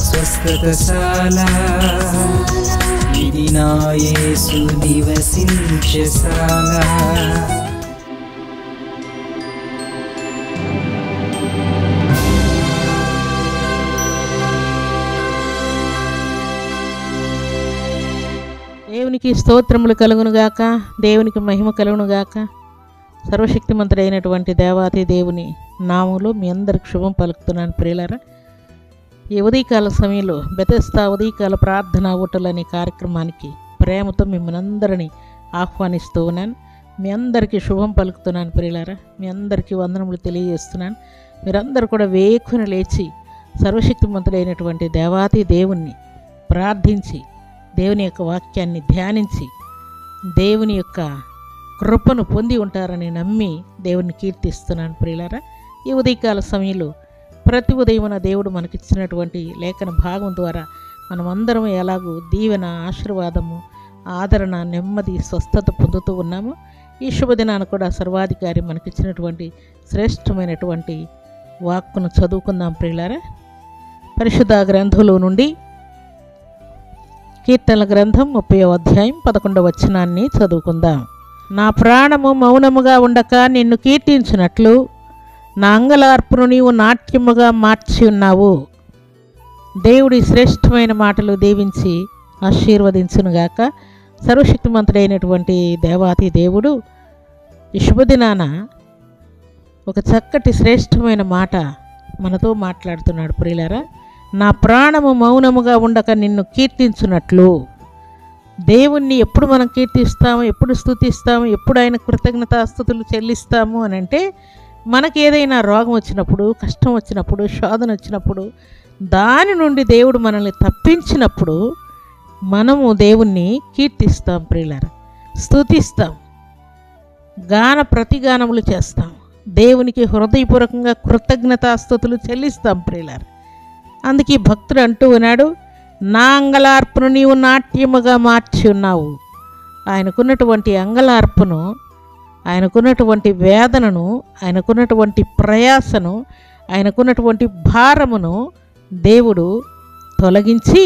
స్వస్థతశాల ఇది నా యేసు నివసించశాల. దేవునికి స్తోత్రములు కలుగునుగాక, దేవునికి మహిమ కలుగునుగాక. సర్వశక్తిమంతుడైనటువంటి దేవాతి దేవుని నామములో మీ అందరికి శుభం పలుకుతున్నాను ప్రియులారా. ఈ ఉదయకాల సమయంలో బెతెస్దా ఉదయకాల ప్రార్థన ఊటలు అనే కార్యక్రమానికి ప్రేమతో మిమ్మల్ని అందరినీ ఆహ్వానిస్తూ ఉన్నాను. మీ అందరికీ శుభం పలుకుతున్నాను ప్రియులారా. మీ అందరికీ వందనములు తెలియజేస్తున్నాను. మీరందరూ కూడా వేకుని లేచి సర్వశక్తిమంతుడైనటువంటి దేవాతి దేవుణ్ణి ప్రార్థించి దేవుని యొక్క వాక్యాన్ని ధ్యానించి దేవుని యొక్క కృపను పొంది ఉంటారని నమ్మి దేవుని కీర్తిస్తున్నాను ప్రియులారా. ఈ ఉదయకాల సమయంలో ప్రతి ఉదయమున దేవుడు మనకిచ్చినటువంటి లేఖన భాగం ద్వారా మనమందరం ఎలాగూ దీవెన, ఆశీర్వాదము, ఆదరణ, నెమ్మది, స్వస్థత పొందుతూ ఉన్నాము. ఈ శుభదినాన్ని కూడా సర్వాధికారి మనకిచ్చినటువంటి శ్రేష్టమైనటువంటి వాక్కును చదువుకుందాం ప్రియులారా. పరిశుద్ధ గ్రంథంలో నుండి కీర్తనల గ్రంథం 30వ అధ్యాయం 11వ వచనాన్ని చదువుకుందాం. నా ప్రాణము మౌనముగా ఉండక నిన్ను కీర్తించినట్లు నా అంగలార్పును నీవు నాట్యముగా మార్చి ఉన్నావు. దేవుడి శ్రేష్టమైన మాటలు దీవించి ఆశీర్వదించునుగాక. సర్వశక్తిమంతుడైనటువంటి దేవాతి దేవుడు ఈ శుభదినాన ఒక చక్కటి శ్రేష్టమైన మాట మనతో మాట్లాడుతున్నాడు ప్రియులారా. నా ప్రాణము మౌనముగా ఉండక నిన్ను కీర్తించున్నట్లు. దేవుణ్ణి ఎప్పుడు మనం కీర్తిస్తాము, ఎప్పుడు స్తుతిస్తాము, ఎప్పుడు ఆయన కృతజ్ఞతాస్తుతులు చెల్లిస్తాము అని అంటే మనకి ఏదైనా రోగం వచ్చినప్పుడు, కష్టం వచ్చినప్పుడు, శోధన వచ్చినప్పుడు, దాని నుండి దేవుడు మనల్ని తప్పించినప్పుడు మనము దేవుణ్ణి కీర్తిస్తాం ప్రియులారా, స్తుతిస్తాం, ప్రతిగానములు చేస్తాం, దేవునికి హృదయపూర్వకంగా కృతజ్ఞతాస్తుతులు చెల్లిస్తాం ప్రియులారా. అందుకే భక్తుడు అంటూ ఉన్నాడు, నా అంగలార్పును నీవు నాట్యముగా మార్చి ఉన్నావు. ఆయనకున్నటువంటి అంగలార్పును, ఆయనకున్నటువంటి వేదనను, ఆయనకున్నటువంటి ప్రయాసను, ఆయనకున్నటువంటి భారమును దేవుడు తొలగించి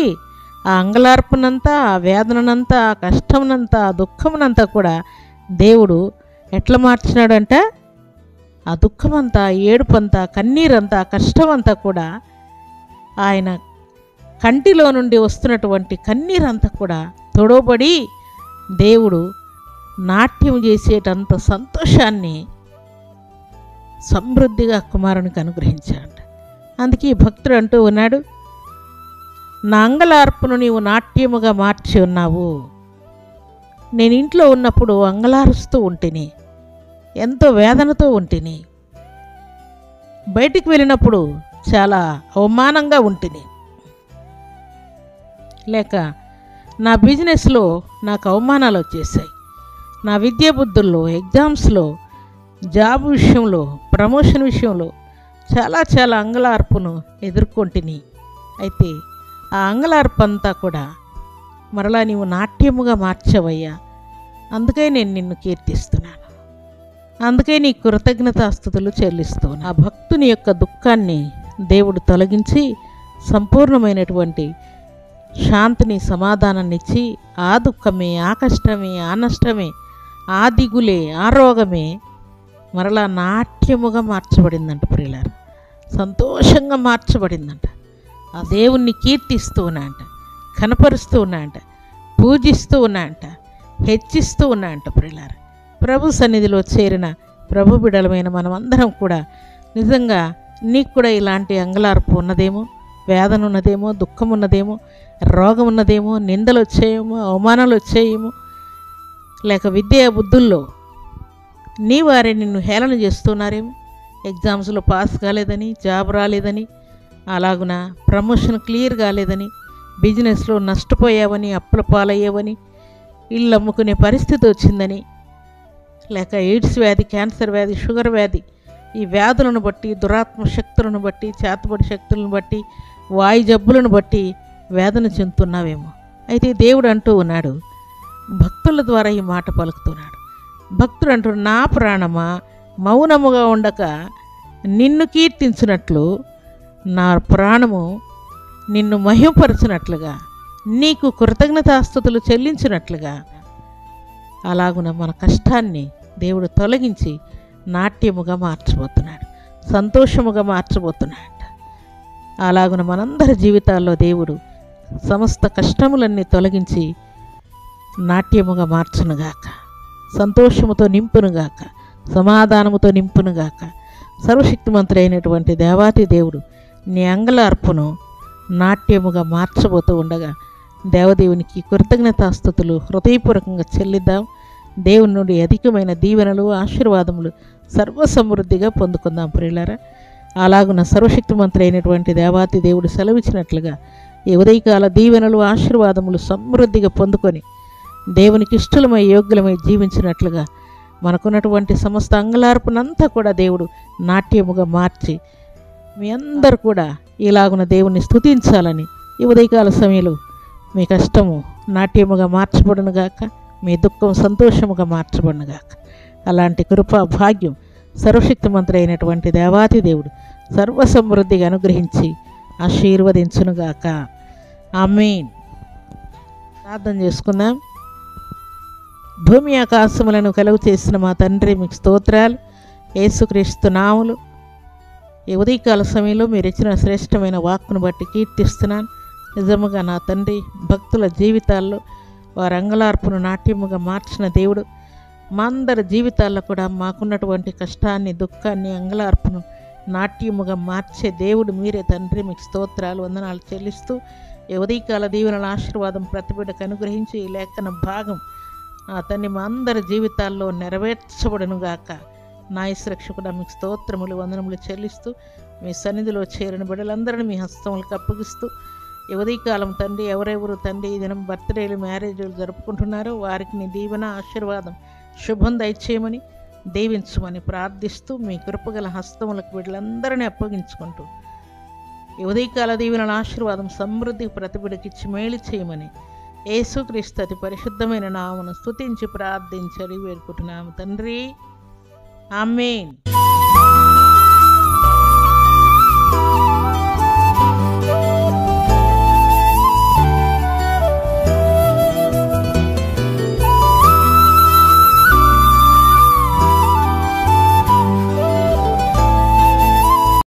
ఆ అంగలార్పునంతా, ఆ వేదననంతా, ఆ కష్టమునంతా, ఆ దుఃఖమునంతా కూడా దేవుడు ఎట్లా మార్చినాడంట, ఆ దుఃఖమంతా, ఏడుపంతా, కన్నీరంతా, కష్టమంతా కూడా ఆయన కంటిలో నుండి వస్తున్నటువంటి కన్నీరంతా కూడా తొడవబడి దేవుడు నాట్యం చేసేటంత సంతోషాన్ని సమృద్ధిగా కుమారునికి అనుగ్రహించాడు. అందుకే భక్తుడు అంటూ ఉన్నాడు, నా అంగలార్పును నీవు నాట్యముగా మార్చి ఉన్నావు. నేను ఇంట్లో ఉన్నప్పుడు అంగలారుస్తూ ఉంటిని, ఎంతో వేదనతో ఉంటిని. బయటికి వెళ్ళినప్పుడు చాలా అవమానంగా ఉంటిని. లేక నా బిజినెస్లో నాకు అవమానాలు వచ్చేసాయి. నా విద్యా బుద్ధుల్లో, ఎగ్జామ్స్లో, జాబ్ విషయంలో, ప్రమోషన్ విషయంలో చాలా అంగలార్పును ఎదుర్కొంటిని. అయితే ఆ అంగలార్పు అంతా కూడా మరలా నీవు నాట్యముగా మార్చవయ్యా. అందుకే నేను నిన్ను కీర్తిస్తున్నాను, అందుకే నీ కృతజ్ఞతాస్తుతులు చెల్లిస్తున్నాను. ఆ భక్తుని యొక్క దుఃఖాన్ని దేవుడు తొలగించి సంపూర్ణమైనటువంటి శాంతిని, సమాధానాన్ని ఇచ్చి ఆ దుఃఖమే, ఆ కష్టమే, ఆ నష్టమే, ఆ దిగులే, ఆ రోగమే మరలా నాట్యముగా మార్చబడిందంట ప్రియులారా. సంతోషంగా మార్చబడిందంట. ఆ దేవుణ్ణి కీర్తిస్తూ ఉన్నాయంట, కనపరుస్తూ ఉన్నాయంట, పూజిస్తూ ఉన్నాయంట, హెచ్చిస్తూ ఉన్నాయంట ప్రియులారా. ప్రభు సన్నిధిలో చేరిన ప్రభు బిడలమైన మనమందరం కూడా నిజంగా నీకు కూడా ఇలాంటి అంగలార్పు ఉన్నదేమో, వేదన ఉన్నదేమో, దుఃఖం ఉన్నదేమో, రోగం ఉన్నదేమో, నిందలు వచ్చేయేమో, అవమానాలు వచ్చేయేమో, లేక విద్యా బుద్ధుల్లో నీ వారే నిన్ను హేళన చేస్తున్నారేమో, ఎగ్జామ్స్లో పాస్ కాలేదని, జాబ్ రాలేదని, అలాగున ప్రమోషన్ క్లియర్ కాలేదని, బిజినెస్లో నష్టపోయావని, అప్పుల పాలయ్యావని, ఇల్లు అమ్ముకునే పరిస్థితి వచ్చిందని, లేక ఎయిడ్స్ వ్యాధి, క్యాన్సర్ వ్యాధి, షుగర్ వ్యాధి, ఈ వ్యాధులను బట్టి, దురాత్మ శక్తులను బట్టి, చేతబడి శక్తులను బట్టి, వాయు జబ్బులను బట్టి వేదన చెందుతున్నావేమో. అయితే దేవుడు అంటూ ఉన్నాడు, భక్తుల ద్వారా ఈ మాట పలుకుతున్నాడు. భక్తుడు అంటున్నాడు, నా ప్రాణమా మౌనముగా ఉండక నిన్ను కీర్తించినట్లు నా ప్రాణము నిన్ను మహిమపరచినట్లుగా, నీకు కృతజ్ఞతాస్తుతులు చెల్లించినట్లుగా అలాగున మన కష్టాన్ని దేవుడు తొలగించి నాట్యముగా మార్చబోతున్నాడు, సంతోషముగా మార్చబోతున్నాడు. అలాగున మనందరి జీవితాల్లో దేవుడు సమస్త కష్టములన్నీ తొలగించి నాట్యముగా మార్చునుగాక, సంతోషముతో నింపునుగాక, సమాధానముతో నింపునుగాక. సర్వశక్తిమంతుడు అయినటువంటి దేవాతి దేవుడు నీ అంగలార్పును నాట్యముగా మార్చబోతూ ఉండగా దేవదేవునికి కృతజ్ఞతాస్తుతులు హృదయపూర్వకంగా చెల్లిద్దాం. దేవుని నుండి అధికమైన దీవెనలు, ఆశీర్వాదములు సర్వసమృద్ధిగా పొందుకుందాం ప్రియులారా. అలాగున సర్వశక్తిమంతుడు అయినటువంటి దేవాతి దేవుడు సెలవిచ్చినట్లుగా ఈ ఉదయకాల దీవెనలు, ఆశీర్వాదములు సమృద్ధిగా పొందుకొని దేవునికి ఇష్టలమై యోగ్యులమై జీవించినట్లుగా మనకున్నటువంటి సమస్త అంగలార్పునంతా కూడా దేవుడు నాట్యముగా మార్చి మీ అందరూ కూడా ఇలాగున దేవుని స్తుతించాలని ఈ ఉదయకాల సమయంలో మీ కష్టము నాట్యముగా మార్చబడునుగాక, మీ దుఃఖం సంతోషముగా మార్చబడునుగాక. అలాంటి కృపా భాగ్యం సర్వశక్తిమంతుడు అయినటువంటి దేవాతి దేవుడు సర్వసమృద్ధిగా అనుగ్రహించి ఆశీర్వదించునుగాక. ఆమేన్. ప్రార్థన చేసుకుందాం. భూమి ఆకాశములను కలుగు చేసిన మా తండ్రి, మీకు స్తోత్రాలు. యేసుక్రీస్తు నామములు ఈ ఉదయకాల సమయంలో మీరు ఇచ్చిన శ్రేష్టమైన వాక్కును బట్టి కీర్తిస్తున్నాను. నిజముగా నా తండ్రి, భక్తుల జీవితాల్లో వారి అంగలార్పును నాట్యముగా మార్చిన దేవుడు మా అందరి జీవితాల్లో కూడా మాకున్నటువంటి కష్టాన్ని, దుఃఖాన్ని, అంగలార్పును నాట్యముగా మార్చే దేవుడు మీరే తండ్రి. మీకు స్తోత్రాలు, వందనాలు చెల్లిస్తూ ఈ ఉదయకాల దీవెనల ఆశీర్వాదం ప్రతిబిడ్డకు అనుగ్రహించి ఈ లేఖన భాగం ఆ తండ్రి మా అందరి జీవితాల్లో నెరవేర్చబడునుగాక. నా యేసురక్షకుడా మీకు స్తోత్రములు, వందనములు చెల్లిస్తూ మీ సన్నిధిలో చేరిన బిడ్డలందరినీ మీ హస్తములకు అప్పగిస్తూ ఈ ఉదయకాలం తండ్రి ఎవరెవరు తండ్రి ఈ దినం బర్త్డేలు, మ్యారేజ్లు జరుపుకుంటున్నారో వారికి నీ దీవెన, ఆశీర్వాదం, శుభం దయచేయమని దీవించమని ప్రార్థిస్తూ మీ కృపగల హస్తములకు బిడ్డలందరినీ అప్పగించుకుంటూ ఈ ఉదయకాల దీవెనల ఆశీర్వాదం సమృద్ధి ప్రతిబిడకిచ్చి మేలు చేయమని యేసుక్రీస్తు అతి పరిశుద్ధమైన నామమును స్తుతించి ప్రార్థించి అడిగి వేడుకుంటున్నాము తండ్రి. ఆమేన్.